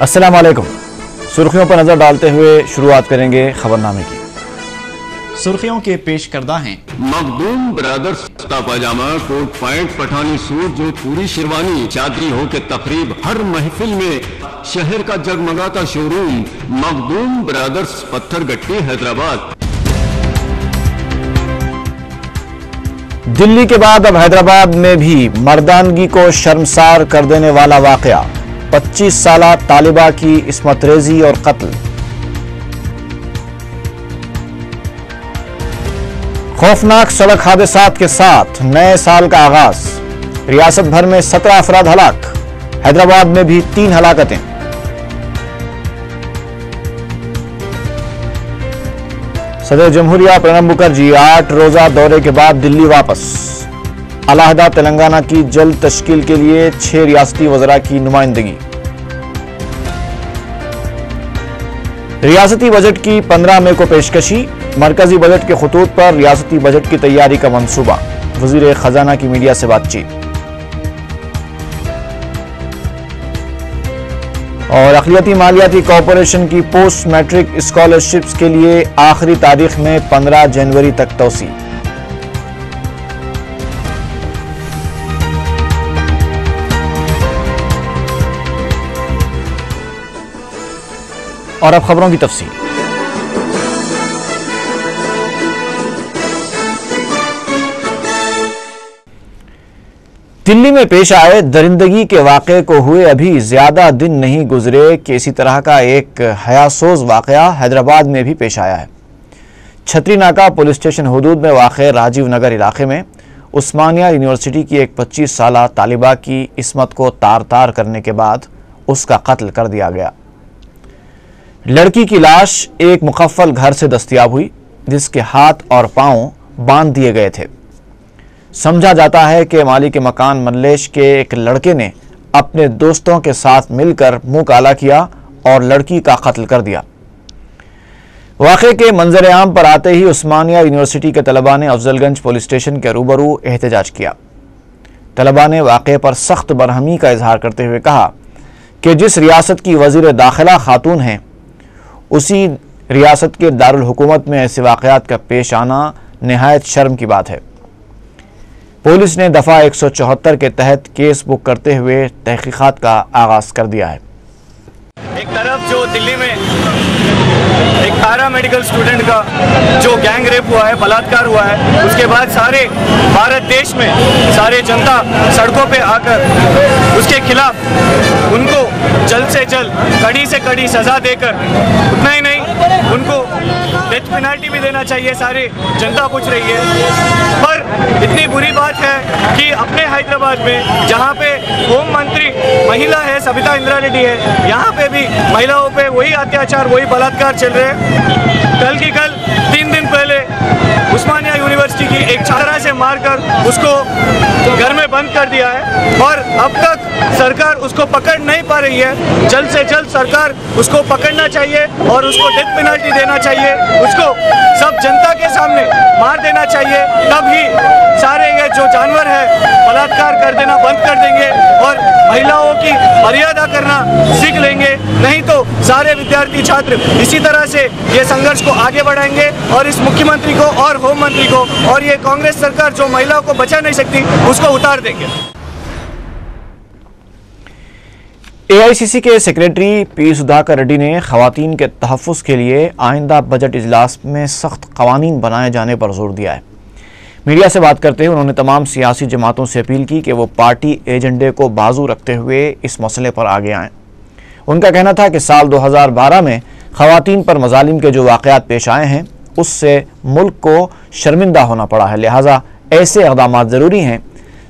अस्सलाम वालेकुम। सुर्खियों पर नजर डालते हुए शुरुआत करेंगे खबरनामे की। सुर्खियों के पेश करदा हैं मखदूम ब्रदर्स कुर्ता पाजामा, कोट पैंट, पठानी सूट, जोधपुरी शेरवानी, चादरी हो के तकरीब, हर महफिल में शहर का जगमगाता शोरूम मखदूम ब्रदर्स, पत्थरगट्टी, हैदराबाद। दिल्ली के बाद अब हैदराबाद में भी मर्दानगी को शर्मसार कर देने वाला वाकया, 25 साला तालिबा की इस्मत रेजी और कत्ल। खौफनाक सड़क हादसात के साथ नए साल का आगाज, रियासत भर में 17 अफराद हलाक, हैदराबाद में भी 3 हलाकतें। सदर जमहूरिया प्रणब मुखर्जी 8 रोजा दौरे के बाद दिल्ली वापस। अलहदा तेलंगाना की जल्द तश्कील के लिए 6 रियासती वज़रा की नुमाइंदगी। रियासती बजट की 15 मई को पेशकशी, मरकजी बजट के खतूत पर रियासती बजट की तैयारी का मंसूबा, वजीर खजाना की मीडिया से बातचीत। और अक़लियती मालियाती कॉरपोरेशन की पोस्ट मैट्रिक स्कॉलरशिप्स के लिए आखिरी तारीख में 15 जनवरी तक तौसी। और अब खबरों की तफसील। दिल्ली में पेश आए दरिंदगी के वाक़े को हुए अभी ज्यादा दिन नहीं गुजरे कि इसी तरह का एक हयासोज वाक़या हैदराबाद में भी पेश आया है। छतरी नाका पुलिस स्टेशन हदूद में वाक़े राजीव नगर इलाके में उस्मानिया यूनिवर्सिटी की एक 25 साला तालिबा की इस्मत को तार तार करने के बाद उसका कत्ल कर दिया गया। लड़की की लाश एक मुकफ्फल घर से दस्तयाब हुई, जिसके हाथ और पांव बांध दिए गए थे। समझा जाता है कि मालिक मकान मल्लेश के एक लड़के ने अपने दोस्तों के साथ मिलकर मुंह काला किया और लड़की का कत्ल कर दिया। वाक़े के मंजर आम पर आते ही उस्मानिया यूनिवर्सिटी के तलबा ने अफजलगंज पुलिस स्टेशन के रूबरू एहतजाज किया। तलबा ने वाक़े पर सख्त बरहमी का इजहार करते हुए कहा कि जिस रियासत की वज़ीर दाखिला खातून हैं, उसी रियासत के दारुल हुकूमत में ऐसे वाक़यात का पेश आना निहायत शर्म की बात है। पुलिस ने दफ़ा 174 के तहत केस बुक करते हुए तहकीकात का आगाज कर दिया है। एक तरफ जो दिल्ली में एक पैरा मेडिकल स्टूडेंट का जो गैंग रेप हुआ है, बलात्कार हुआ है, उसके बाद सारे भारत देश में सारे जनता सड़कों पे आकर उसके खिलाफ उनको जल्द से जल्द कड़ी से कड़ी सजा देकर, उतना ही नहीं उनको डेथ पेनल्टी भी देना चाहिए, सारे जनता पूछ रही है। पर इतनी बुरी बात है कि अपने हैदराबाद में जहाँ पे होम मंत्री महिला है, सविता इंदिरा रेड्डी है, यहाँ पे भी महिलाओं पे वही अत्याचार, वही बलात्कार चल रहे हैं। कल की कल 3 दिन पहले उस्मानिया यूनिवर्सिटी की एक छात्रा से मारकर उसको घर में बंद कर दिया है और अब तक सरकार उसको पकड़ नहीं पा रही है। जल्द से जल्द सरकार उसको पकड़ना चाहिए और उसको डेथ पेनल्टी देना चाहिए, उसको सब जनता के सामने मार देना चाहिए। तब ही सारे ये जो जानवर है बलात्कार कर देना बंद कर देंगे और महिलाओं की मर्यादा करना सीख लेंगे। नहीं तो सारे विद्यार्थी छात्र इसी तरह से ये संघर्ष को आगे बढ़ाएंगे और इस मुख्यमंत्री को और होम मंत्री को और ये कांग्रेस सरकार जो महिलाओं को बचा नहीं सकती उसको उतार देंगे। एआईसीसी के सेक्रेटरी पी सुधाकर रेड्डी ने खवातीन के तहफ़्फ़ुज़ के लिए आइंदा बजट इजलास में सख्त कवानीन बनाए जाने पर जोर दिया है। मीडिया से बात करते हुए उन्होंने तमाम सियासी जमातों से अपील की कि वो पार्टी एजेंडे को बाजू रखते हुए इस मसले पर आगे आएँ। उनका कहना था कि साल 2012 में खवातीन पर मजालिम के जो वाक़यात पेश आए हैं, उससे मुल्क को शर्मिंदा होना पड़ा है, लिहाजा ऐसे इक़दामात ज़रूरी हैं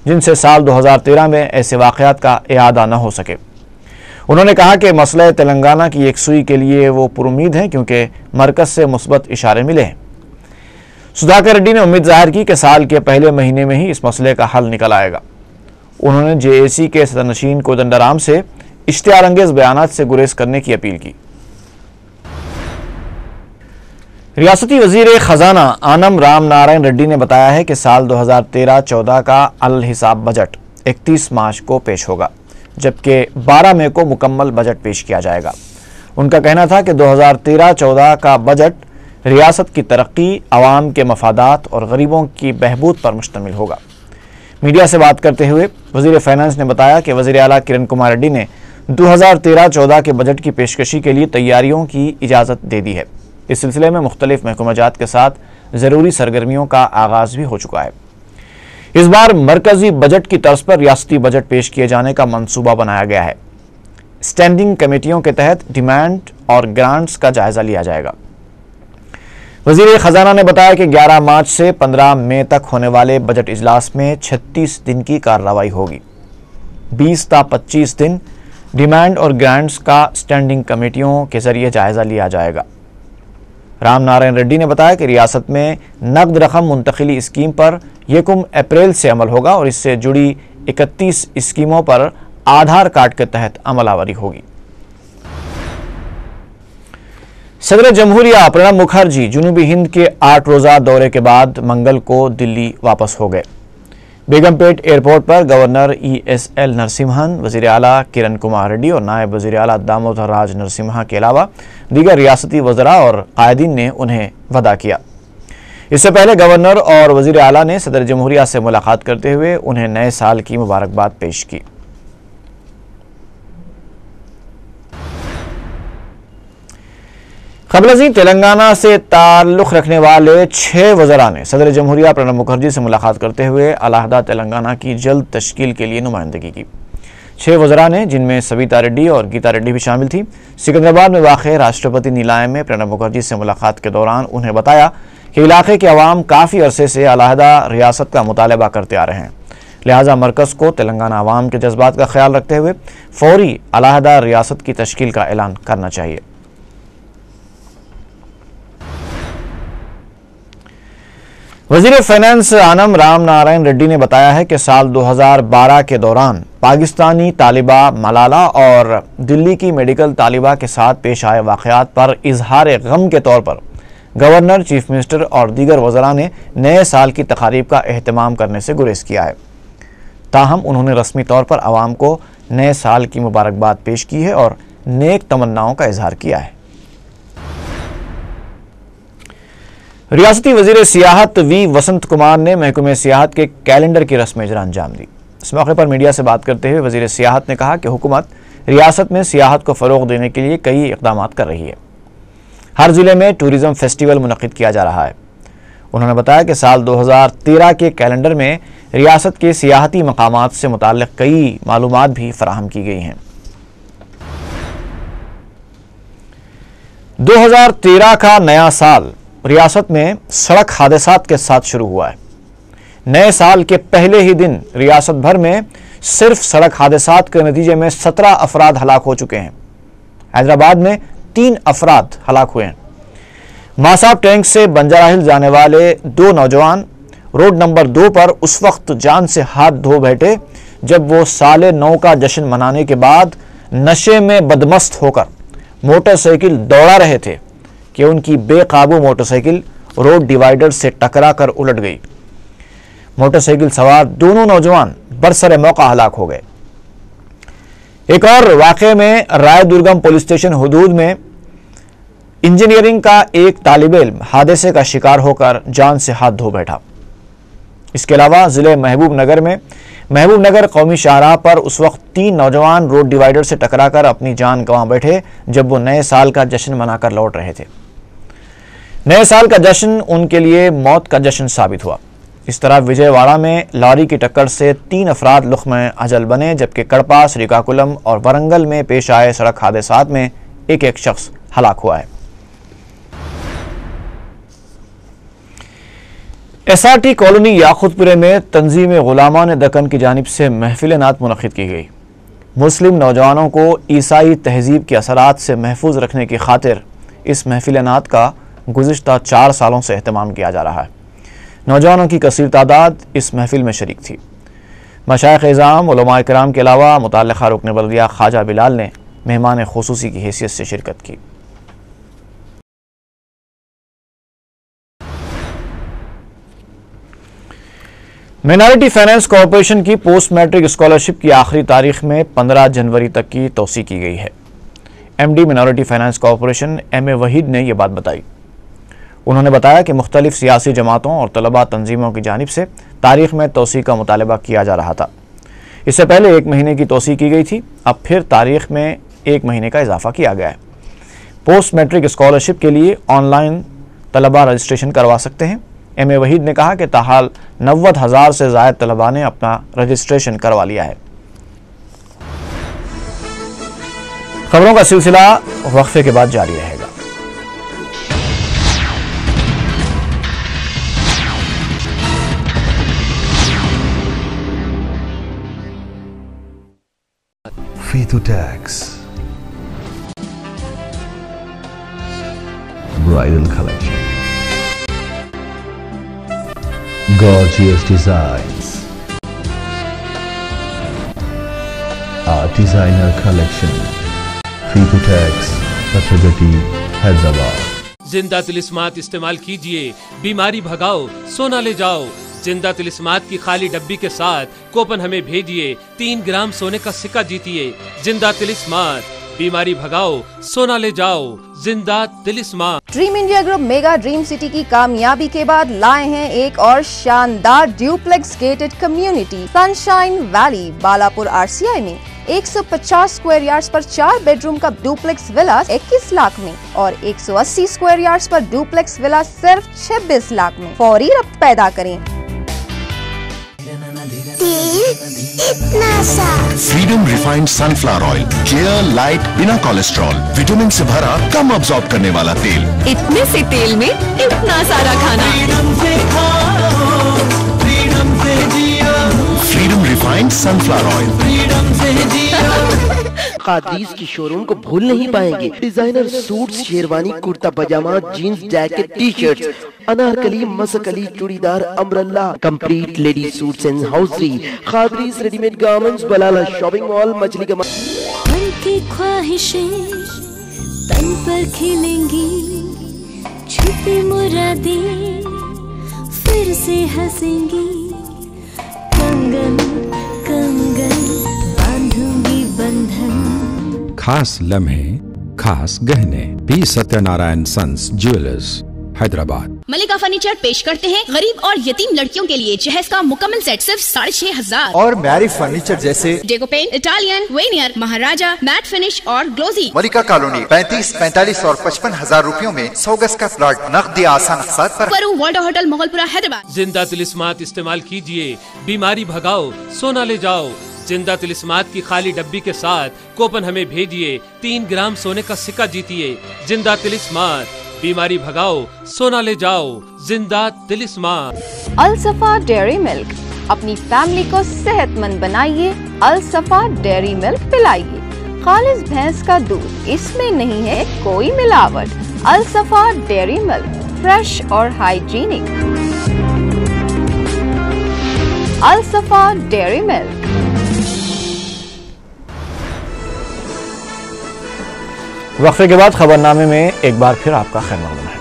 जिनसे साल 2013 में ऐसे वाक़यात का इआदा न हो सके। उन्होंने कहा कि मसला तेलंगाना की यकसुई के लिए वो पुरुमीद हैं क्योंकि मरकज़ से मुस्बत इशारे मिले हैं। सुधाकर रेड्डी ने उम्मीद जाहिर की कि साल के पहले महीने में ही इस मसले का हल निकल आएगा। उन्होंने जेएसी के सदरनशीन कोदंडराम से इश्तिहार अंगेज बयानात से गुरेज करने की अपील की। रियासती वजीर खजाना आनम राम नारायण रेड्डी ने बताया है कि साल 2013-14 का अल हिसाब बजट 31 मार्च को पेश होगा। जबकि 12 मई को मुकम्मल बजट पेश किया जाएगा। उनका कहना था कि 2013-14 का बजट रियासत की तरक्की, आवाम के मफादात और गरीबों की बहबूद पर मुश्तमिल होगा। मीडिया से बात करते हुए वज़ीर फाइनेंस ने बताया कि वज़ीर आला किरण कुमार रेड्डी ने 2013-14 के बजट की पेशकशी के लिए तैयारियों की इजाज़त दे दी है। इस सिलसिले में मुख्तलिफ महकमाजात के साथ ज़रूरी सरगर्मियों का आगाज़ भी हो चुका है। इस बार मरकजी बजट की तर्ज पर रियासती बजट पेश किए जाने का मंसूबा बनाया गया है। स्टैंडिंग कमेटियों के तहत डिमांड और ग्रांट्स का जायजा लिया जाएगा। वज़ीर खजाना ने बताया कि 11 मार्च से 15 मई तक होने वाले बजट इजलास में 36 दिन की कार्रवाई होगी। 20 ता 25 दिन डिमांड और ग्रांट्स का स्टैंडिंग कमेटियों के जरिए जायजा लिया जाएगा। राम नारायण रेड्डी ने बताया कि रियासत में नकद रकम मुंतकिली स्कीम पर 1 अप्रैल से अमल होगा और इससे जुड़ी 31 स्कीमों पर आधार कार्ड के तहत अमलावरी होगी। सदर जमहूरिया प्रणब मुखर्जी जुनूबी हिंद के 8 रोज़ा दौरे के बाद मंगल को दिल्ली वापस हो गए। बेगमपेट एयरपोर्ट पर गवर्नर ESL नरसिम्हन, वज़ीर आला किरण कुमार रेड्डी और नायब वज़ीर आला दामोदर राज नरसिम्हा के अलावा दीगर रियासती वज़रा और कायदीन ने उन्हें वदा किया। इससे पहले गवर्नर और वज़ीर आला ने सदर जमहूरिया से मुलाकात करते हुए उन्हें नए साल की मुबारकबाद पेश की। क़ब्ल तेलंगाना से ताल्लुक़ रखने वाले 6 वज़रा ने सदर जमहूरिया प्रणब मुखर्जी से मुलाकात करते हुए अलहदा तेलंगाना की जल्द तश्कील के लिए नुमाइंदगी की। 6 वज़रा ने, जिनमें सविता रेड्डी और गीता रेड्डी भी शामिल थी, सिकंदराबाद में वाक़े राष्ट्रपति नीलाय में प्रणब मुखर्जी से मुलाकात के दौरान उन्हें बताया कि इलाके के अवाम काफ़ी अरसे से अलहदा रियासत का मुतालबा करते आ रहे हैं, लिहाजा मरकज़ को तेलंगाना अवाम के जज्बात का ख्याल रखते हुए फौरी अलहदा रियासत की तश्कील का ऐलान करना चाहिए। वज़ीर फाइनेंस आनम राम नारायण रेड्डी ने बताया है कि साल 2012 के दौरान पाकिस्तानी तालिबा मलाला और दिल्ली की मेडिकल तालिबा के साथ पेश आए वाक़यात पर इजहार गम के तौर पर गवर्नर, चीफ मिनिस्टर और दीगर वज़रा ने नए साल की तकारीब का एहतमाम करने से गुरेज किया है। ताहम उन्होंने रस्मी तौर पर आवाम को नए साल की मुबारकबाद पेश की है और नेक तमन्नाओं का इजहार किया है। रियासती वज़ीर सियाहत वी वसंत कुमार ने महकमे सियाहत के कैलेंडर की रस्म इजरा अंजाम दी। इस मौके पर मीडिया से बात करते हुए वज़ीर सियाहत ने कहा कि हुकूमत रियासत में सियाहत को फ़रोग़ देने के लिए कई इक़दाम कर रही है। हर ज़िले में टूरिज़म फेस्टिवल मुनक़िद किया जा रहा है। उन्होंने बताया कि साल 2013 के कैलेंडर में रियासत के सियाहती मकामात से मुताल्लिक़ कई मालूमात भी फराहम की गई हैं। 2013 का नया साल रियासत में सड़क हादसात के साथ शुरू हुआ है। नए साल के पहले ही दिन रियासत भर में सिर्फ सड़क हादसात के नतीजे में 17 अफराद हलाक हो चुके हैं। हैदराबाद में 3 अफराद हलाक हुए हैं। मासाब टैंक से बंजारा हिल जाने वाले 2 नौजवान रोड नंबर 2 पर उस वक्त जान से हाथ धो बैठे जब वो साले 9 का जश्न मनाने के बाद नशे में बदमस्त होकर मोटरसाइकिल दौड़ा रहे थे कि उनकी बेकाबू मोटरसाइकिल रोड डिवाइडर से टकरा कर उलट गई। मोटरसाइकिल सवार दोनों नौजवान बरसरे मौका हलाक हो गए। एक और वाक़े में राय दुर्गम पुलिस स्टेशन हुदूद में इंजीनियरिंग का एक तालिब इल्म हादसे का शिकार होकर जान से हाथ धो बैठा। इसके अलावा ज़िले महबूब नगर कौमी शाहराह पर उस वक्त 3 नौजवान रोड डिवाइडर से टकराकर अपनी जान गंवा बैठे जब वो नए साल का जश्न मनाकर लौट रहे थे। नए साल का जश्न उनके लिए मौत का जश्न साबित हुआ। इस तरह विजयवाड़ा में लॉरी की टक्कर से 3 अफराद लुक़्मे अजल बने, जबकि कड़पा, श्रीकाकुलम और वरंगल में पेश आए सड़क हादसात में एक शख्स हलाक हुआ है। SRT कॉलोनी याकुतपुरे में तंजीम गुलामान दक्कन की जानिब से महफिल नात मुनक़िद की गई। मुस्लिम नौजवानों को ईसाई तहजीब के असरात से महफूज रखने की खातिर इस महफिल नात का गुज़िश्ता 4 सालों से एहतमाम किया जा रहा है। नौजवानों की कसीर तादाद इस महफिल में शरीक थी। मशाइख़ इज़ाम, उलमा इकराम के अलावा मुतल्लिक़ा रुकन बल्दिया ख्वाजा बिलाल ने मेहमान खुसूसी की हैसियत से शिरकत की। माइनॉरिटी फाइनेंस कॉरपोरेशन की पोस्ट मैट्रिक स्कॉलरशिप की आखिरी तारीख में 15 जनवरी तक की तौसी की गई है। MD minority finance corporation M A. Waheed ने यह बात बताई। उन्होंने बताया कि मुख्तलिफ सियासी जमातों और तलबा तंजीमों की जानिब से तारीख में तौसी का मुतालबा किया जा रहा था। इससे पहले 1 महीने की तौसी की गई थी, अब फिर तारीख में 1 महीने का इजाफा किया गया है। पोस्ट मैट्रिक स्कॉलरशिप के लिए ऑनलाइन तलबा रजिस्ट्रेशन करवा सकते हैं। एम.ए. वहीद ने कहा कि ताहाल 90,000 से ज़ायद तलबा ने अपना रजिस्ट्रेशन करवा लिया है। खबरों का सिलसिला वक्फे के बाद जारी रहेगा। Fito Tax Bridal Collection, Gorgeous Designs, Art Designer Collection, Fito Tax, पथरगटी, Hyderabad. Zinda Tilismath इस्तेमाल कीजिए, बीमारी भगाओ, सोना ले जाओ। जिंदा तिलिस्मात की खाली डब्बी के साथ कूपन हमें भेजिए, 3 ग्राम सोने का सिक्का जीतिए। जिंदा तिलिस्मात, बीमारी भगाओ, सोना ले जाओ। Zinda Tilismath. Dream India group mega dream city की कामयाबी के बाद लाए हैं एक और शानदार duplex gated community sunshine valley Balapur RCI में 150 स्क्वायर यार्ड्स पर 4 बेडरूम का डुप्लेक्स विला 21 लाख में और 180 स्क्वायर यार्ड्स पर डुप्लेक्स विला सिर्फ 26 लाख में। फौरी रब्त पैदा करें। Freedom refined sunflower oil, care light, बिना कोलेस्ट्रॉल, विटामिन से भरा, कम अब्सॉर्ब करने वाला तेल। इतने से तेल में इतना सारा खाना। Freedom refined sunflower oil. Qadri's की शोरूम को भूल नहीं पाएंगे। Designer suits, sherwani, kurta pajama, jeans, jacket, T shirts, anarkali, masakali, churidar, umbrella, complete lady suits and hosiery. Qadri's readymade garments, Balala shopping mall, मछली का मन की ख्वाहिशें तन पर खिलेंगी, छुपी मुरादें फिर से हंसेंगी। कंगन कंगन बांधूंगी बंधन। खास लम्हे, खास गहने। P Satyanarayana sons jewellers, Hyderabad. Malika furniture पेश करते हैं गरीब और यतीम लड़कियों के लिए जहेज का मुकम्मल सेट सिर्फ 6,500। और मैरी फर्नीचर जैसे डेको पेंट, इटालियन, वेनियर, महाराजा, मैट फिनिश और ग्लोजी। मलिका कॉलोनी 35, 45 और 55,000 रुपयों में 100 गज का प्लॉट नकदी आसान अक़सात पर। World hotel Mughalpura Hyderabad. जिंदा तिलिस्मात इस्तेमाल कीजिए, बीमारी भगाओ, सोना ले जाओ। जिंदा तिलिस्मात की खाली डब्बी के साथ कूपन हमें भेजिए, 3 ग्राम सोने का सिक्का जीतिए। जिंदा तिलिस्मात, बीमारी भगाओ, सोना ले जाओ। जिंदा तिलिस्मात। अलसफा डेयरी मिल्क, अपनी फैमिली को सेहतमंद बनाइए। अलसफा डेयरी मिल्क पिलाइए। खालिस भैंस का दूध, इसमें नहीं है कोई मिलावट। अलसफा डेयरी मिल्क, फ्रेश और हाइजीनिक। Alsafa dairy milk. वक्फे के बाद खबरनामे में एक बार फिर आपका खैर मकदम है।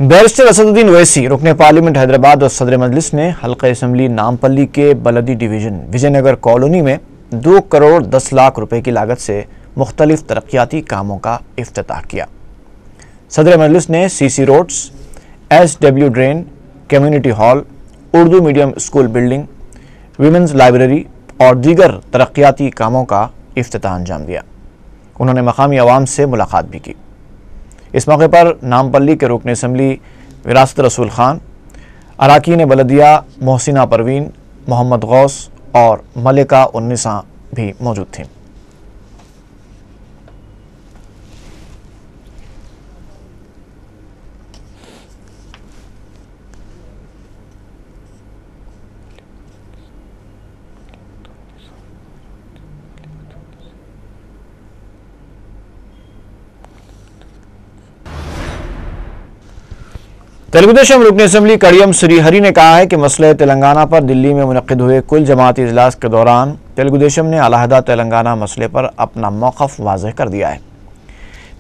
बैरिस्टर असदुद्दीन ओवैसी, रुकने पार्लियामेंट हैदराबाद और सदर मजलिस ने हल्का असम्बली नामपल्ली के बलदी डिवीजन विजयनगर कॉलोनी में 2 करोड़ 10 लाख रुपए की लागत से मुख्तलिफ तरक्याती कामों का इफ्तिताह किया। सदर मजलिस ने CC roads, SW drain, community hall, Urdu medium school building, women's library और दीगर तरक्याती कामों का इफ्तिताह अंजाम दिया। उन्होंने मकामी अवाम से मुलाकात भी की। इस मौके पर नामपल्ली के रुकन असम्बली विरासत रसूल खान, अराकीन बलदिया मोहसिना परवीन, मोहम्मद गौस और मलिका उन्निसा भी मौजूद थीं। तेलुगुदेशम रुकन असम्बली कड़ियम श्रीहरि ने कहा है कि मसले तेलंगाना पर दिल्ली में मुनक्किद हुए कुल जमाती इजलास के दौरान तेलुगुदेशम ने अलहदा तेलंगाना मसले पर अपना मौक़िफ़ वाज़ेह कर दिया है।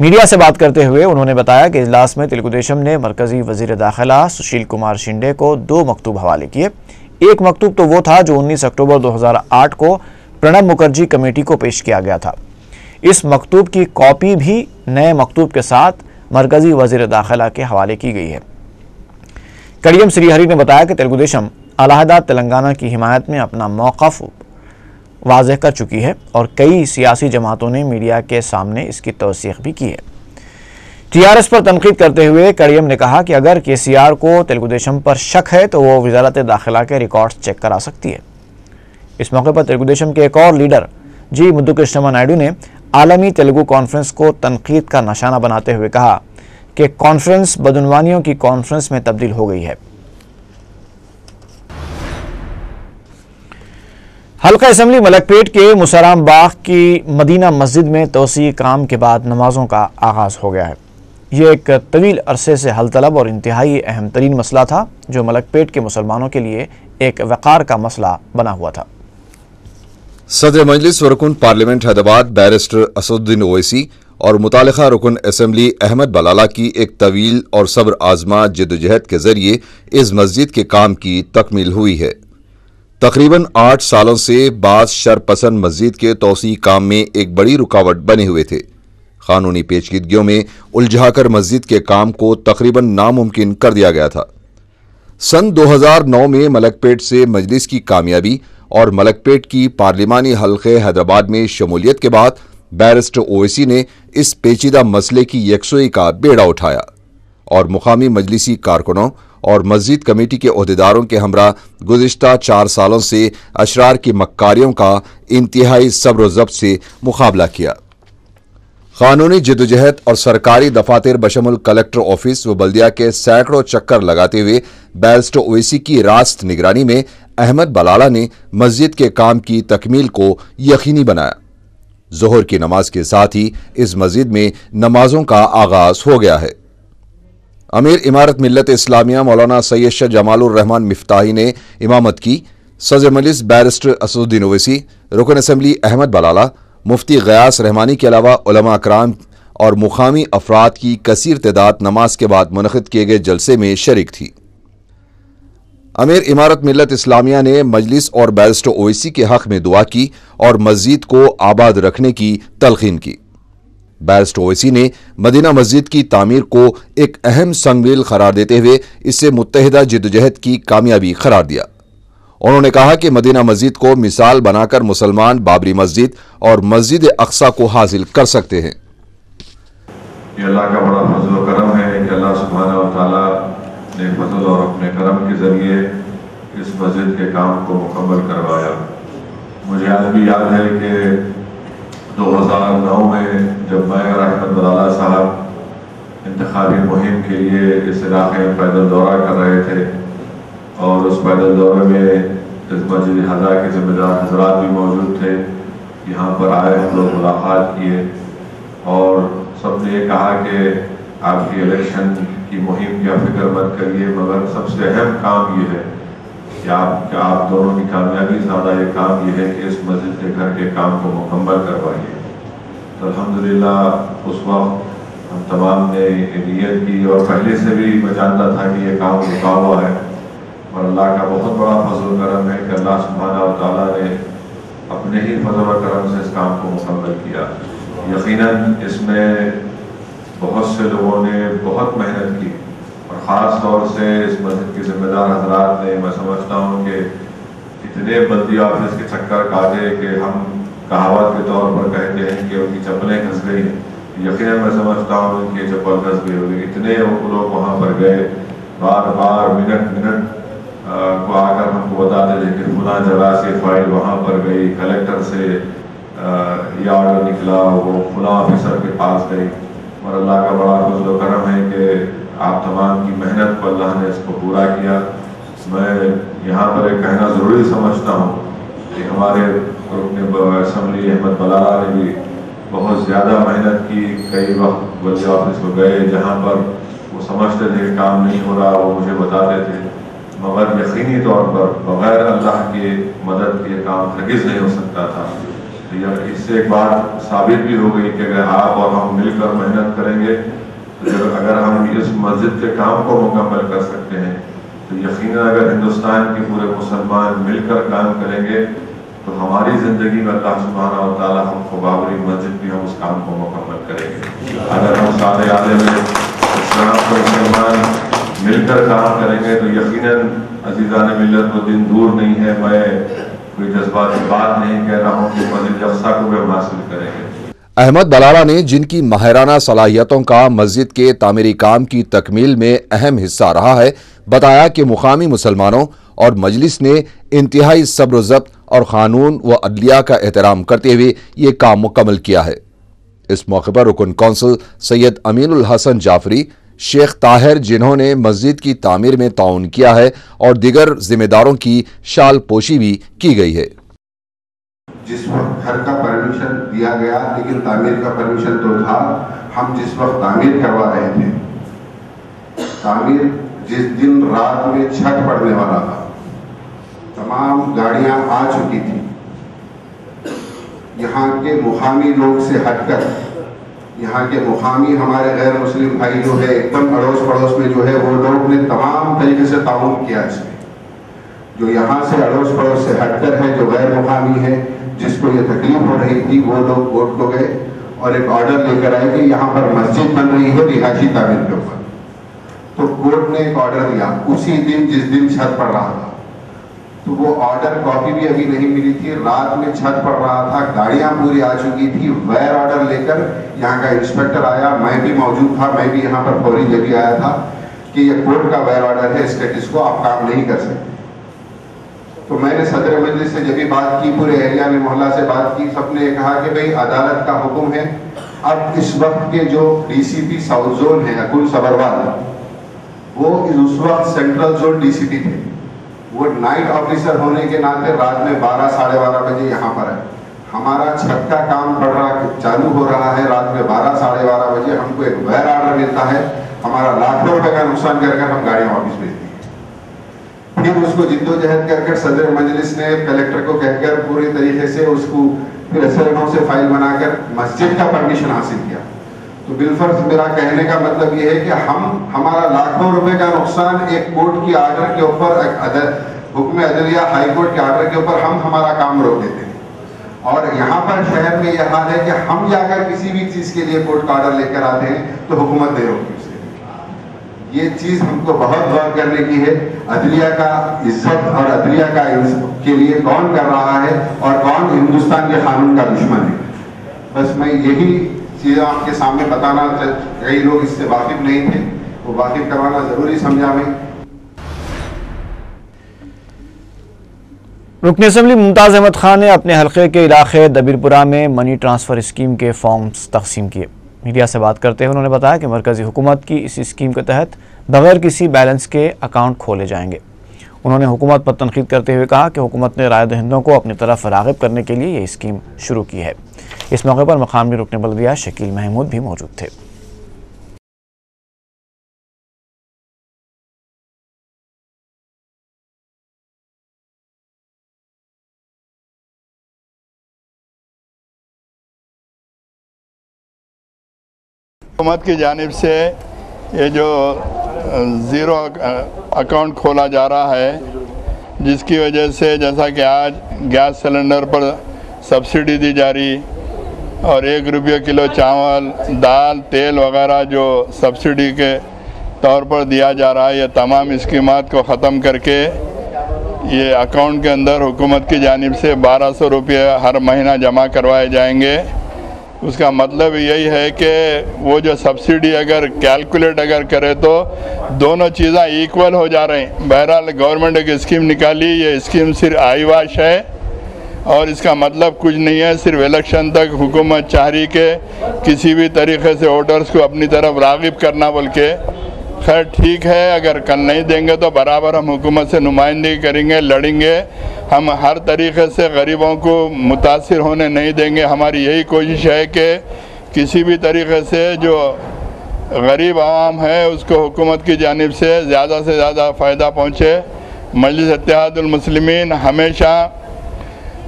मीडिया से बात करते हुए उन्होंने बताया कि इजलास में तेलुगुदेशम ने मरकजी वजीर दाखिला सुशील कुमार शिंदे को 2 मकतूब हवाले किए। एक मकतूब तो वो था जो 19 अक्टूबर 2008 को प्रणब मुखर्जी कमेटी को पेश किया गया था। इस मकतूब की कॉपी भी नए मकतूब के साथ मरकजी वजीर दाखिला के हवाले की गई है। कड़ियम श्रीहरि ने बताया कि तेलुगुदेशम अलहदा तेलंगाना की हिमायत में अपना मौक़िफ़ वाज़ेह कर चुकी है और कई सियासी जमातों ने मीडिया के सामने इसकी तौसीक़ भी की है। टीआरएस पर तनकीद करते हुए कड़ियम ने कहा कि अगर केसीआर को तेलुगुदेशम पर शक है तो वो वज़ारत दाखिला के रिकॉर्ड्स चेक करा सकती है। इस मौके पर तेलुगुदेशम के एक और लीडर जी मुद्दुकृष्णमा नायडू ने आलमी तेलुगु कॉन्फ्रेंस को तनकीद का निशाना बनाते हुए कहा कि कॉन्फ्रेंस बदउनवानियों की कॉन्फ्रेंस में तब्दील हो गई है। हल्का असम्बली मलकपेट के मुसराम बाग की मदीना मस्जिद में तोसी काम के बाद नमाजों का आगाज़ हो गया है। ये एक तवील अरसे से हल तलब और इंतहाई अहम तरीन मसला था जो मलकपेट के मुसलमानों के लिए एक वक़ार का मसला बना हुआ था। सदर मजलिस व रुकन पार्लियामेंट हैदराबाद बैरिस्टर असदुद्दीन ओवैसी और मुतालिका रुकन असम्बली अहमद बलाला की एक तवील और सब्र आजमा जद्दोजहद के जरिए इस मस्जिद के काम की तकमील हुई है। तकरीबन 8 सालों से बाज़ शरपसंद मस्जिद के तोसी काम में एक बड़ी रुकावट बने हुए थे। कानूनी पेचीदगियों में उलझाकर मस्जिद के काम को तकरीबन नामुमकिन कर दिया गया था। सन 2009 में मलकपेट से मजलिस की कामयाबी और मलकपेट की पार्लिमानी हल्के हैदराबाद में शमूलियत के बाद बैरिस्टर ओवैसी ने इस पेचीदा मसले की यकसुई का बेड़ा उठाया और मुकामी मजलिसी कारकुनों और मस्जिद कमेटी के ओहदेदारों के हमरा गुज़िश्ता 4 सालों से अशरार की मक्कारियों का इंतहाई सब्र ज़ब्त से मुकाबला किया। कानूनी जद्दोजहद और सरकारी दफातर बशमुल कलेक्टर ऑफिस व बल्दिया के सैकड़ों चक्कर लगाते हुए बैरिस्टर ओवैसी की रास्त निगरानी में अहमद बलाला ने मस्जिद के काम की तकमील को यकीनी बनाया। ज़ोहर की नमाज के साथ ही इस मस्जिद में नमाजों का आगाज हो गया है। अमीर इमारत मिल्लत इस्लामिया मौलाना सैयद शाह जमालुर रहमान मिफ्ताही ने इमामत की। सदर मजलिस बैरिस्टर असदुद्दीन ओवैसी, रुकन असम्बली अहमद बलाला, मुफ्ती गयास रहमानी के अलावा उलमा कराम और मुकामी अफराद की कसीर तादाद नमाज के बाद मुनक़िद किए गए जलसे में शरीक थी। अमीर इमारत मिल्लत इस्लामिया ने मजलिस और बैरिस्टर ओवैसी के हक में दुआ की और मस्जिद को आबाद रखने की तलकीन की। बैरिस्टर ओवैसी ने मदीना मस्जिद की तामीर को एक अहम संगमील करार देते हुए इसे मुत्तहिदा जद्दोजहद की कामयाबी करार दिया। उन्होंने कहा कि मदीना मस्जिद को मिसाल बनाकर मुसलमान बाबरी मस्जिद और मस्जिद अक्सा को हासिल कर सकते हैं। ये अल्लाह का बड़ा फजल व करम है कि अल्लाह सुब्हानहू व तआला ने फजल और अपने करम के जरिए इस मस्जिद के काम को मुकम्मल करवाया। मुझे आज भी याद है कि 2009 में जब मैं और अहमद बलाला साहब इंतखाबी मुहिम के लिए इस इलाके में पैदल दौरा कर रहे थे और उस पैदल दौरे में इस मस्जिद हज़ा के ज़िम्मेदार हजरात भी मौजूद थे। यहाँ पर आए, हम लोग मुलाकात किए और सबने ये कहा कि आपकी इलेक्शन की मुहिम की फिक्र मत करिए, मगर सबसे अहम काम ये है कि आप दोनों की कामयाबी ज़्यादा ये काम ये है कि इस मस्जिद के घर के काम को मुकम्मल करवाइए। तो अल्हम्दुलिल्लाह उस वक्त हम तमाम ने नियत की और पहले से भी मैं जानता था कि ये काम रुका हुआ है और अल्लाह का बहुत बड़ा फजल करम है कि अल्लाह सुब्हानहू व तआला ने अपने ही फजल व करम से इस काम को मुकम्मल किया। यकीनन इसमें बहुत से लोगों ने बहुत मेहनत की और ख़ास तौर से इस मस्जिद के ज़िम्मेदार हजरात ने, मैं समझता हूँ कि इतने बल्दी ऑफिस के चक्कर काटे कि हम कहावत के तौर पर कहते हैं कि उनकी चप्पलें घस गई हैं। यकीनन मैं समझता हूँ उनकी चप्पल घस गई होगी। इतने लोग वहाँ पर गए, बार बार मिनट को आकर हमको बताते थे कि फुला जगह से फाइल वहाँ पर गई, कलेक्टर से ये ऑर्डर निकला, वो फुला ऑफिसर के पास गई। और अल्लाह का बड़ा फजल करम है कि आप तमाम की मेहनत को अल्लाह ने इसको पूरा किया। मैं यहाँ पर एक कहना ज़रूरी समझता हूँ कि हमारे रुकन असम्बली अहमद बलाला ने भी बहुत ज़्यादा मेहनत की। कई वक्त बल्दी ऑफिस को गए जहाँ पर वो समझते थे काम नहीं हो रहा, वो मुझे बताते थे, मगर यकीनी तौर पर बग़ैर अल्लाह की मदद के काम हरगिज़ नहीं हो सकता था। तो इससे एक बात साबित भी हो गई कि अगर आप और हम मिलकर मेहनत करेंगे तो अगर हम इस मस्जिद के काम को मुकम्मल कर सकते हैं तो यकीनन अगर हिंदुस्तान के पूरे मुसलमान मिलकर काम करेंगे तो हमारी ज़िंदगी में अल्लाह सुब्हानहू व तआला हमको बाबरी मस्जिद भी हम उस काम को मुकम्मल करेंगे। अगर हम सारे आलम इस्लाम के मुसलमान मिलकर काम करेंगे तो यकीनन अज़ीज़ान मिल्लत वो दिन दूर नहीं है। मैं कोई जज्बाती बात नहीं कह रहा हूँ कि मस्जिद अक़सा को भी हम हासिल करेंगे। अहमद बलाला ने जिनकी माहिराना सलाहियतों का मस्जिद के तामीरी काम की तकमील में अहम हिस्सा रहा है, बताया कि मुकामी मुसलमानों और मजलिस ने इंतहाई सब्र ज़ब्त और कानून व अदलिया का एहतराम करते हुए ये काम मुकम्मल किया है। इस मौके पर रुकन कौंसिल सैयद अमीनुल हसन जाफरी, शेख ताहिर जिन्होंने मस्जिद की तामीर में ताउन किया है और दीगर जिम्मेदारों की शाल पोशी भी की गई है। जिस वक्त घर का परमिशन दिया गया लेकिन तामीर का परमिशन तो था, हम जिस वक्त तामीर करवा रहे थे, तामीर जिस दिन रात में छठ पड़ने वाला था, तमाम गाड़ियां आ चुकी थी। यहाँ के मुकामी लोग से हटकर यहाँ के मुकामी हमारे गैर मुस्लिम भाई जो है एकदम अड़ोस पड़ोस में जो है वो लोग ने तमाम तरीके से ताउन किया। इसमें जो यहाँ से अड़ोस पड़ोस से हटकर है, जो गैर मुकामी है, जिसको ये तकलीफ हो रही थी, वो लोग कोर्ट को गए और एक ऑर्डर लेकर आए कि यहाँ पर मस्जिद बन रही है रिहायशी तामीर के ऊपर। तो कोर्ट ने एक ऑर्डर दिया उसी दिन जिस दिन छत पड़ रहा था। तो वो ऑर्डर कॉपी भी अभी नहीं मिली थी, रात में छत पड़ रहा था, गाड़ियां पूरी आ चुकी थी। वैर ऑर्डर लेकर यहाँ का इंस्पेक्टर आया, मैं भी मौजूद था, मैं भी यहाँ पर फौरी जल्दी आया था कि ये कोर्ट का वैर ऑर्डर है, स्टेटस को आप काम नहीं कर सकते। तो मैंने सदर मजलिस से जब भी बात की, पूरे एरिया में मोहल्ला से बात की, सबने कहा कि भाई अदालत का हुक्म है। अब इस वक्त के जो डीसीपी साउथ जोन है अकुल सबरवाल, वो उस वक्त सेंट्रल जोन डीसीपी थे। वो नाइट ऑफिसर होने के नाते रात में 12 साढ़े 12 बजे यहाँ पर है। हमारा छत का काम पड़ रहा चालू हो रहा है, रात में 12 साढ़े 12 बजे हमको एक वैर ऑर्डर मिलता है, हमारा लाखों रुपए का नुकसान कर हम गाड़ियाँ वापिस भेजती हैं। फिर उसको जिद्दोजहद कर सदर मजलिस ने कलेक्टर को कहकर पूरी तरीके से उसको फिर SLNO से फाइल बनाकर मस्जिद का परमिशन हासिल किया। तो बिलफर्ज मेरा कहने का मतलब ये है कि हमारा लाखों रुपए का नुकसान एक कोर्ट की आर्डर के ऊपर, हुक्म अदलिया हाई कोर्ट के आर्डर के ऊपर हम हमारा काम रोक देते हैं। और यहाँ पर शहर में यह हाल है कि हम जाकर किसी भी चीज के लिए कोर्ट का ऑर्डर लेकर आते हैं तो हुकूमत नहीं रोकती उसे। ये चीज हमको बहुत गौर करने की है। अदलिया का इज्जत और अदलिया का के लिए कौन कर रहा है और कौन हिंदुस्तान के कानून का दुश्मन है। बस मैं यही चीज़ आपके सामने बताना, कई लोग इससे वाकिफ नहीं थे, वो वाकिफ करवाना जरूरी समझा मैं। रुकन असेंबली मुमताज़ अहमद खान ने अपने हल्के के इलाके दबीरपुरा में मनी ट्रांसफ़र स्कीम के फॉर्म्स तकसीम किए। मीडिया से बात करते हुए उन्होंने बताया कि मरकज़ी हुकूमत की इस स्कीम के तहत बगैर किसी बैलेंस के अकाउंट खोले जाएंगे। उन्होंने हुकूमत पर तनकीद करते हुए कहा कि हुकूमत ने राय दहिंदों को अपनी तरफ राग़िब करने के लिए ये स्कीम शुरू की है। इस मौके पर मकामी रुकन बल्दिया शकील महमूद भी मौजूद थे। हुकूमत की जानिब से ये जो ज़ीरो अकाउंट खोला जा रहा है, जिसकी वजह से जैसा कि आज गैस सिलेंडर पर सब्सिडी दी जा रही और 1 रुपये किलो चावल, दाल, तेल वगैरह जो सब्सिडी के तौर पर दिया जा रहा है, ये तमाम स्कीमात को ख़त्म करके ये अकाउंट के अंदर हुकूमत की जानिब से 1200 रुपये हर महीना जमा करवाए जाएंगे। उसका मतलब यही है कि वो जो सब्सिडी अगर कैलकुलेट अगर करे तो दोनों चीज़ें इक्वल हो जा रही हैं। बहरहाल गवर्नमेंट एक स्कीम निकाली, ये स्कीम सिर्फ आईवाश है और इसका मतलब कुछ नहीं है। सिर्फ इलेक्शन तक हुकूमत चाह रही के किसी भी तरीके से वोटर्स को अपनी तरफ राग़िब करना, बल्कि खैर ठीक है, अगर कल नहीं देंगे तो बराबर हम हुकूमत से नुमाइंदगी करेंगे, लड़ेंगे। हम हर तरीके से गरीबों को मुतासिर होने नहीं देंगे। हमारी यही कोशिश है कि किसी भी तरीके से जो गरीब आवाम है उसको हुकूमत की जानिब से ज़्यादा फ़ायदा पहुँचे। मजलिस इत्तेहादुल मुस्लिमीन हमेशा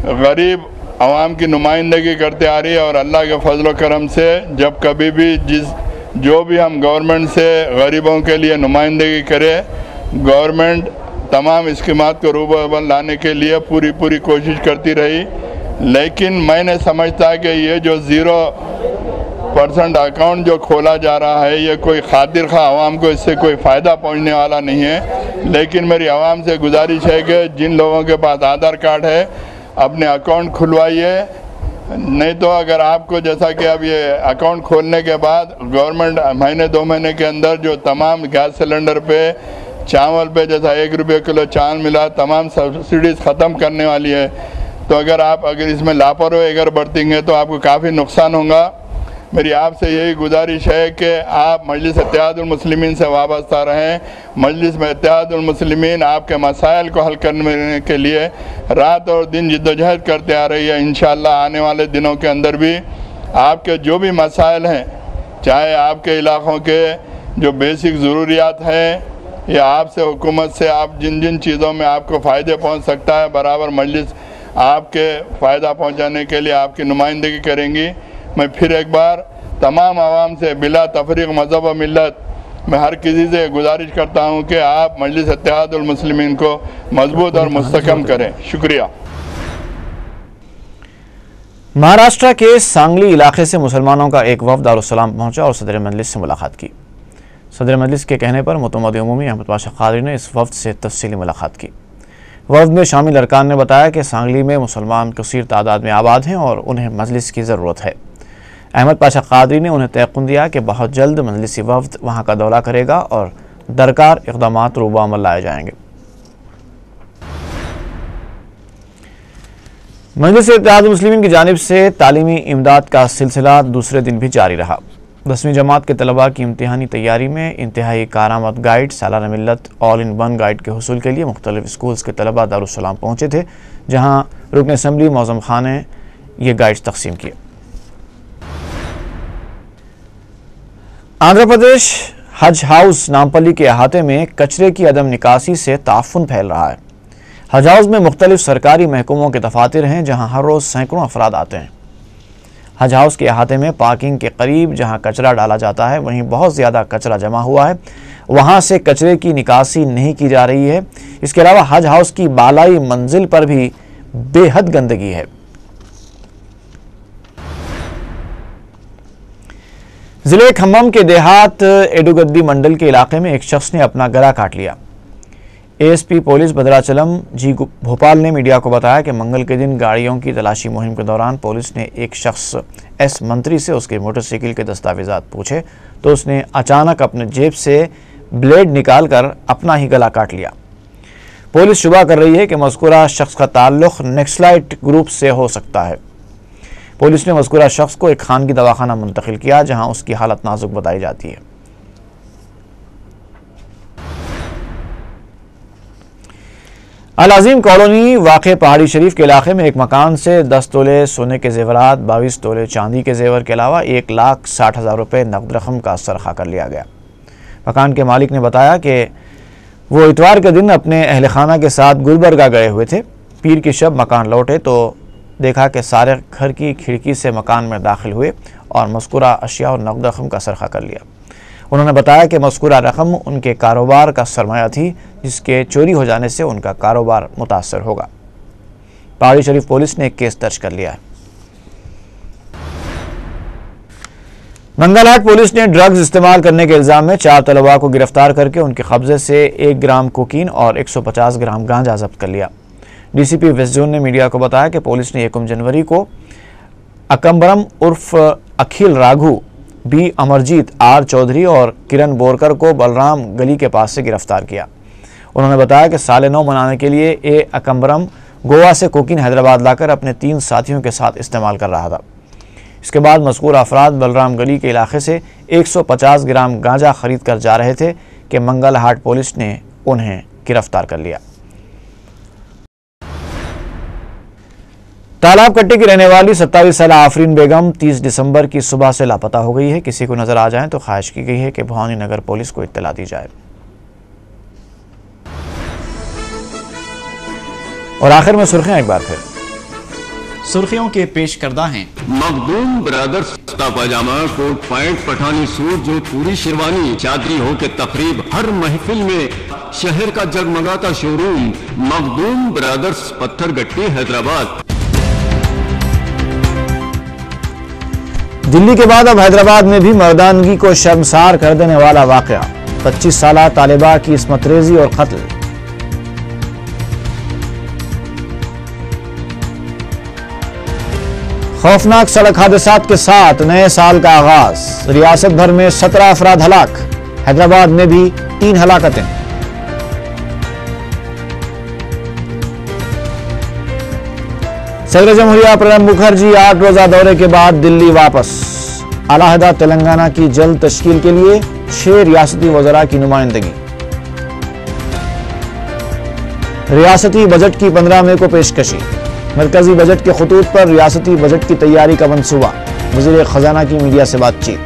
गरीब आवाम की नुमाइंदगी करते आ रही है और अल्लाह के फजल करम से जब कभी भी जो भी हम गवर्नमेंट से गरीबों के लिए नुमाइंदगी करें, गवर्नमेंट तमाम स्कीमात को रूबरूबन लाने के लिए पूरी कोशिश करती रही। लेकिन मैंने समझता कि ये जो 0% अकाउंट जो खोला जा रहा है ये कोई खातिर खा आवाम को इससे कोई फ़ायदा पहुंचने वाला नहीं है। लेकिन मेरी आवाम से गुजारिश है कि जिन लोगों के पास आधार कार्ड है अपने अकाउंट खुलवाइए, नहीं तो अगर आपको जैसा कि अब ये अकाउंट खोलने के बाद गवर्नमेंट महीने 2 महीने के अंदर जो तमाम गैस सिलेंडर पे, चावल पे जैसा 1 रुपये किलो चावल मिला, तमाम सब्सिडीज़ ख़त्म करने वाली है। तो अगर इसमें लापरवाही अगर बरतेंगे तो आपको काफ़ी नुकसान होगा। मेरी आपसे यही गुजारिश है कि आप मजलिस इत्तेहादुल मुस्लिमीन से वाबस्ता रहें। मजलिस में इत्तेहादुल मुस्लिमीन आपके मसाइल को हल करने के लिए रात और दिन जिद्दोजहद करते आ रही है। इंशाअल्लाह आने वाले दिनों के अंदर भी आपके जो भी मसाइल हैं, चाहे आपके इलाक़ों के जो बेसिक ज़रूरियात हैं या आपसे हुकूमत से आप जिन चीज़ों में आपको फ़ायदे पहुँच सकता है, बराबर मजलिस आपके फ़ायदा पहुँचाने के लिए आपकी नुमाइंदगी करेंगी। मैं फिर एक बार तमाम आवाम से बिला तफरीक मज़हब व मिल्लत मैं हर किसी से गुजारिश करता हूँ कि आप मजलिस इत्तेहादुल मुस्लिमीन को मजबूत और मुस्तकम करें। शुक्रिया। महाराष्ट्र के सांगली इलाके से मुसलमानों का एक वफ़द दारुस्सलाम पहुंचा और सदर मजलिस से मुलाकात की। सदर मजलिस के कहने पर मुतमद्दी उमूमी अहमद पाशा क़ादरी ने इस वफ़द से तफ़सीली मुलाकात की। वफ़द में शामिल अरकान ने बताया कि सांगली में मुसलमान कसीर तादाद में आबाद हैं और उन्हें मजलिस की ज़रूरत है। अहमद पाशा क़ादरी ने उन्हें तयक़ुन दिया कि बहुत जल्द मजलिसी वफ़द वहाँ का दौरा करेगा और दरकार इक़दामात रूबअमल लाए जाएंगे। मजलिस इत्तेहादुल मुस्लिमीन की जानिब से तालीमी इमदाद का सिलसिला दूसरे दिन भी जारी रहा। 10वीं जमात के तलबा की इम्तिहानी तैयारी में इंतहाई कारआमद गाइड सालाना मिल्लत ऑल इन वन गाइड के हुसूल के लिए मुख्तलिफ स्कूल्स के तलबा दारुस्सलाम पहुँचे थे, जहाँ रुकन असम्बली मौज़म खान ने ये गाइड्स तकसीम किए। आंध्र प्रदेश हज हाउस नामपल्ली के अहाते में कचरे की अदम निकासी से ताफुन फैल रहा है। हज हाउस में मुख्तलिफ सरकारी महकमों के दफातर हैं, जहाँ हर रोज़ सैकड़ों अफराद आते हैं। हज हाउस के अहाते में पार्किंग के करीब जहाँ कचरा डाला जाता है वहीं बहुत ज़्यादा कचरा जमा हुआ है, वहाँ से कचरे की निकासी नहीं की जा रही है। इसके अलावा हज हाउस की बालाई मंजिल पर भी बेहद गंदगी है। जिले खम्मम के देहात एडुगद्दी मंडल के इलाके में एक शख्स ने अपना गला काट लिया। एएसपी पुलिस भद्राचलम जी भोपाल ने मीडिया को बताया कि मंगल के दिन गाड़ियों की तलाशी मुहिम के दौरान पुलिस ने एक शख्स एस मंत्री से उसके मोटरसाइकिल के दस्तावेजात पूछे तो उसने अचानक अपने जेब से ब्लेड निकालकर अपना ही गला काट लिया। पुलिस शुबा कर रही है कि मज़कूरा शख्स का ताल्लुक़ नक्सलाइट ग्रुप से हो सकता है। पुलिस ने मज़कूरा शख्स को एक खानगी दवाखाना मुंतकिल किया, जहां उसकी हालत नाजुक बताई जाती है। अल अज़ीम कॉलोनी वाक़े पहाड़ी शरीफ के इलाके में एक मकान से 10 तोले सोने के जेवरात, 22 तोले चांदी के जेवर के अलावा 1,60,000 रुपये नकद रकम का सरखा कर लिया गया। मकान के मालिक ने बताया कि वो इतवार के दिन अपने अहल खाना के साथ गुलबर्गा गए हुए थे। पीर की शब मकान लौटे तो देखा कि सारे घर की खिड़की से मकान में दाखिल हुए और मज़कूरा अशिया और नकद रकम का सरखा कर लिया। उन्होंने बताया कि मज़कूरा रकम उनके कारोबार का सरमाया थी, जिसके चोरी हो जाने से उनका कारोबार मुतासर होगा। पहाड़ी शरीफ पुलिस ने एक केस दर्ज कर लिया है। मंगलहाट पुलिस ने ड्रग्स इस्तेमाल करने के इल्ज़ाम में 4 तलबा को गिरफ्तार करके उनके कब्जे से 1 ग्राम कोकीन और 150 ग्राम गांजा जब्त कर लिया। डीसीपी वेस्ट जोन ने मीडिया को बताया कि पुलिस ने 1 जनवरी को अकम्बरम उर्फ अखिल राघु, बी अमरजीत, आर चौधरी और किरण बोरकर को बलराम गली के पास से गिरफ्तार किया। उन्होंने बताया कि साल नौ मनाने के लिए ए अकम्बरम गोवा से कोकीन हैदराबाद लाकर अपने 3 साथियों के साथ इस्तेमाल कर रहा था। इसके बाद मज़कूर अफराद बलराम गली के इलाके से 150 ग्राम गांजा खरीद कर जा रहे थे कि मंगलहाट पुलिस ने उन्हें गिरफ्तार कर लिया। तालाब कट्टे की रहने वाली 27 साल आफरीन बेगम 30 दिसंबर की सुबह से लापता हो गई है। किसी को नजर आ जाए तो ख्वाहिश की गई है कि भवानी नगर पुलिस को इत्तला दी जाए। और आखिर में सुर्खियां एक बार फिर। सुर्खियों के पेश करदा हैं। मखदूम ब्रदर्स सस्ता पायजामा, कोट पैंट, पठानी सूट, जो पूरी शेरवानी, चादरी हो के तकरीब, हर महफिल में शहर का जगमगाता शोरूम, मखदूम ब्रदर्स, पत्थरगट्टी, हैदराबाद। दिल्ली के बाद अब हैदराबाद में भी मर्दानगी को शर्मसार कर देने वाला वाकया, 25 साला तालिबा की इस्मत रेजी और कत्ल। खौफनाक सड़क हादसात के साथ नए साल का आगाज, रियासत भर में 17 अफराद हलाक, हैदराबाद में भी 3 हलाकतें। सदर जमहूरिया प्रणब मुखर्जी 8 रोजा दौरे के बाद दिल्ली वापस, अलहदा तेलंगाना की जल्द तश्कील के लिए 6 रियासती वज़रा की नुमाइंदगी। रियासती बजट की 15 मई को पेशकशी, मरकजी बजट के खतूत पर रियासती बजट की तैयारी का मंसूबा, वज़ीर खजाना की मीडिया से बातचीत।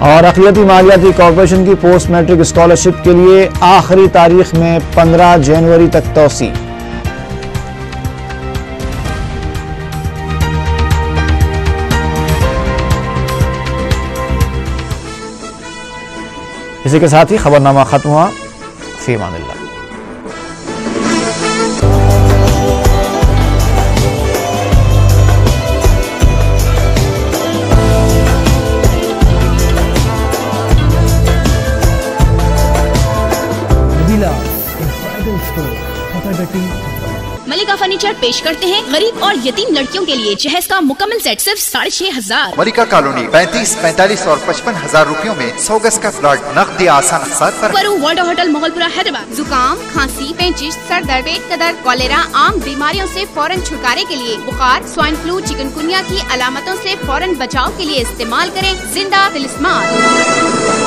और अक़लियती मालियाती कॉरपोरेशन की पोस्ट मैट्रिक स्कॉलरशिप के लिए आखिरी तारीख में 15 जनवरी तक तौसी। इसी के साथ ही खबरनामा खत्म हुआ। फी अमानिल्लाह। मलिका फर्नीचर पेश करते हैं गरीब और यतीम लड़कियों के लिए जहेज का मुकम्मल सेट सिर्फ 6,500। मलिका कॉलोनी 35, 45 और 55,000 रुपयों में 100 गज का प्लॉट नकदी आसान पर। World hotel Mughalpura Hyderabad. जुकाम, खांसी, पेचिश, सर दर्द, पेट दर्द, कॉलेरा आम बीमारियों से फौरन छुटकारे के लिए, बुखार, स्वाइन फ्लू, चिकनगुनिया की अलामतों से फौरन बचाव के लिए इस्तेमाल करें जिंदा तिलिस्मात।